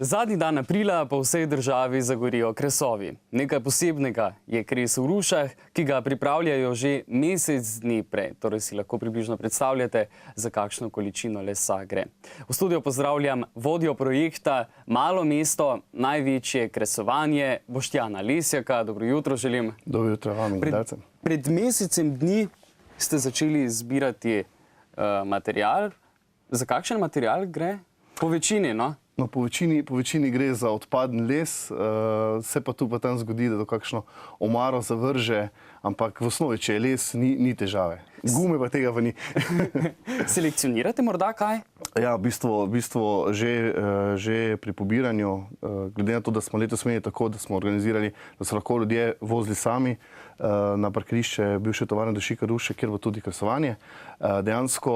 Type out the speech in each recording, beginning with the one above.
Zadnji dan aprila po vsej državi zagorijo kresovi. Nekaj posebnega je kres v Rušah, ki ga pripravljajo že mesec dni prej. Torej si lahko približno predstavljate, za kakšno količino lesa gre. V studiu pozdravljam vodjo projekta Malo mesto, največje kresovanje, Boštjana Lesjaka. Dobro jutro želim. Dobro jutro vam in gledalcem. Pred mesecem dni ste začeli zbirati material. Za kakšen material gre? Po večini, no? No, po večini gre za odpadni les, se pa tu pa tam zgodi, da to kakšno omaro zavrže, ampak v osnovi, če je les, ni težave. Gume pa tega pa ni. Selekcionirate morda kaj? Ja, v bistvu že pri pobiranju, glede na to, da smo letos imeli tako, da smo organizirali, da so lahko ljudje vozili sami na parkirišče bivše tovarne dušika Ruše, kjer bo tudi kresovanje. Dejansko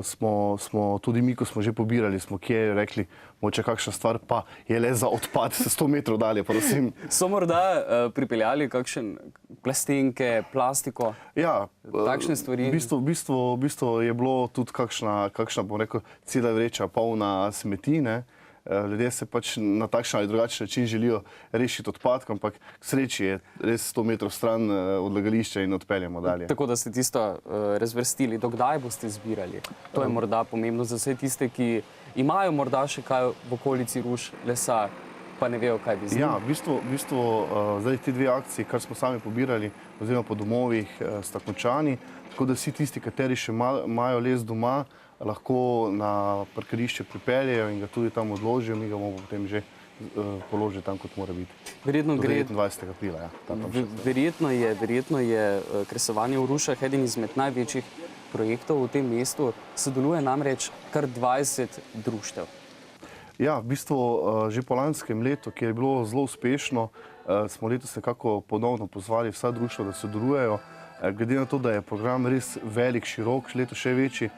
smo tudi mi, ko smo že pobirali, smo kje rekli, moče kakšna stvar pa je le za odpad 100 metrov dalje, prosim. So morda pripeljali kakšen plastenke, plastiko? Ja, takšne stvari? V bistvu je bilo tudi kakšna, bom rekel, cela vreča polna smeti, ne. Ljudje se pač na takšen ali drugačen način želijo rešiti odpadkov, ampak k sreči je res 100 metrov stran odlagališča in odpeljamo dalje. Tako da ste tisto razvrstili. Do kdaj boste zbirali? To je morda pomembno za vse tiste, ki imajo morda še kaj v okolici Ruš, lesa, pa ne vejo, kaj bi z njim. Ja, v bistvu zdaj ti dve akciji, kar smo sami pobirali, oziroma po domovih, sta končani, tako da vsi tisti, kateri še imajo les doma, lahko na parkirišče pripeljejo in ga tudi tam odložijo, mi ga bomo potem že položili tam, kot mora biti. Verjetno do gre 29. aprila, ja. Verjetno je kresovanje v Rušah eden izmed največjih projektov v tem mestu. Sodeluje namreč kar 20 društev. Ja, v bistvu že po lanskem letu, ki je bilo zelo uspešno, smo letos nekako ponovno pozvali vsa društva, da sodelujejo. Glede na to, da je program res velik, širok, letos še večji,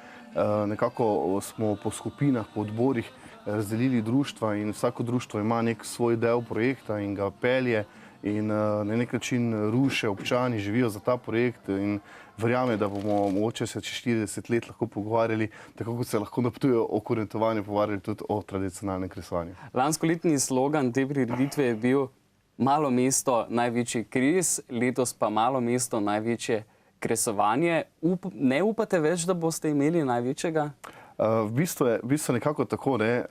nekako smo po skupinah, po odborih razdelili društva in vsako društvo ima nek svoj del projekta in ga pelje in na nek način Ruše, občani živijo za ta projekt in verjame, da bomo mogoče se čez 40 let lahko pogovarjali, tako kot se lahko na Ptuju o kurentovanju pogovarjali tudi o tradicionalnem kresovanju. Lanskoletni slogan te prireditve je bil Malo mesto, največji kres, letos pa Malo mesto, največje kresovanje. Ne upate več, da boste imeli največjega? V bistvu je nekako tako, ne.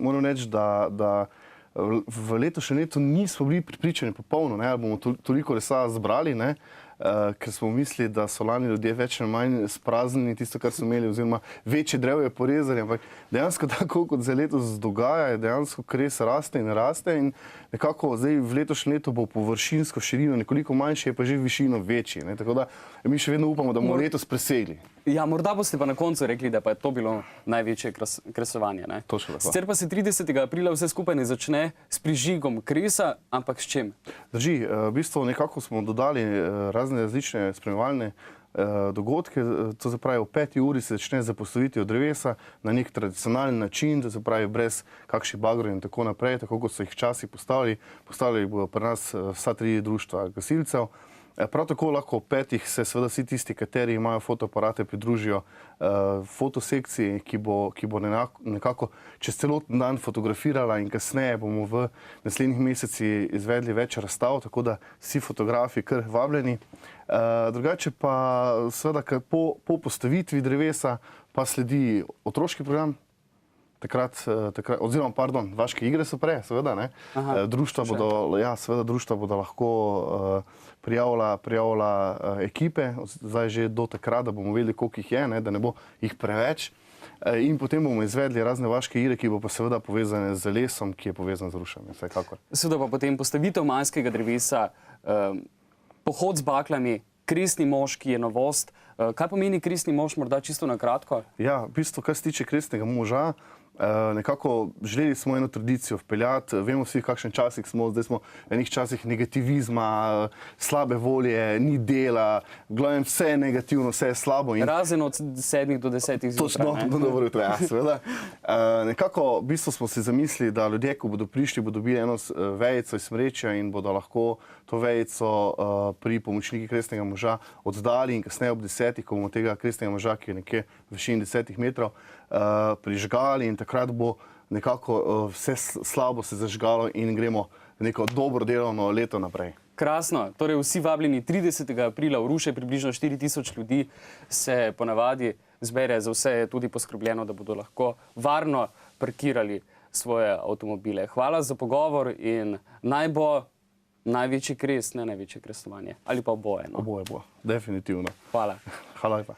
Moram reči, da v letošnjem letu nismo bili pripričani popolno, da bomo toliko lesa zbrali, ne, ker smo mislili, da so lani ljudje več ali manj spraznili tisto, kar so imeli, oziroma večje drevje porezali, ampak dejansko tako, kot se letos dogaja, je dejansko kres raste in nekako zdaj v letošnjem letu bo površinsko širino nekoliko manjše, je pa že višino večji, ne, tako da mi še vedno upamo, da bomo letos presegli. Ja, morda boste pa na koncu rekli, da pa je to bilo največje kresovanje, ne? Točno tako. Sicer pa se 30. aprila vse skupaj ne začne s prižigom kresa, ampak s čim? Drži, v bistvu nekako smo dodali različne spremljevalne dogodke, to se pravi, v 5. uri se začne z postavitvijo drevesa na nek tradicionalen način, to se pravi, brez kakšnih bagrov in tako naprej, tako kot so jih včasih postavljali bodo pri nas vsa 3 društva gasilcev. Prav tako lahko v 5. se seveda vsi tisti, kateri imajo fotoaparate, pridružijo fotosekciji, ki bo nekako čez celoten dan fotografirala in kasneje bomo v naslednjih mesecih izvedli več razstav, tako da vsi fotografi kar vabljeni. Drugače pa seveda po postavitvi drevesa pa sledi otroški program, oziroma, pardon, vaške igre so prej, seveda, ne. Društva bodo lahko prijavila ekipe, zdaj že do takrat, da bomo vedeli, koliko jih je, da ne bo jih preveč. In potem bomo izvedli razne vaške igre, ki bo pa seveda povezane z lesom, ki je povezan z Rušami, vsekakor. Seveda pa potem postavitev majskega drevesa, pohod z baklami, kresni mož, ki je novost. Kaj pomeni kresni mož, morda čisto na kratko? Ja, v bistvu, kar se tiče kresnega moža, nekako želeli smo eno tradicijo vpeljati, vemo vsi, v kakšen časih smo, zdaj smo v enih časih negativizma, slabe volje, ni dela, v glavnem vse je negativno, vse je slabo. Razen od 7 do 10 zjutraj. Točno, dobro jutro, ja, seveda. Nekako, v bistvu smo si zamislili, da ljudje, ko bodo prišli, bodo dobili eno vejico iz smrečja in bodo lahko to vejico pri pomočniki kresnega moža oddali in kasneje ob 10, ko bomo tega kresnega moža, ki je nekje v višini 10 metrov, prižgali in takrat bo nekako vse slabo se zažgalo in gremo neko dobro delovno leto naprej. Krasno. Torej vsi vabljeni 30. aprila v Ruše, približno 4000 ljudi se ponavadi zbere, za vse je tudi poskrbljeno, da bodo lahko varno parkirali svoje avtomobile. Hvala za pogovor in naj bo največji kres, ne največje kresovanje. Ali pa oboje. No? Oboje bo, definitivno. Hvala. Hvala lepa.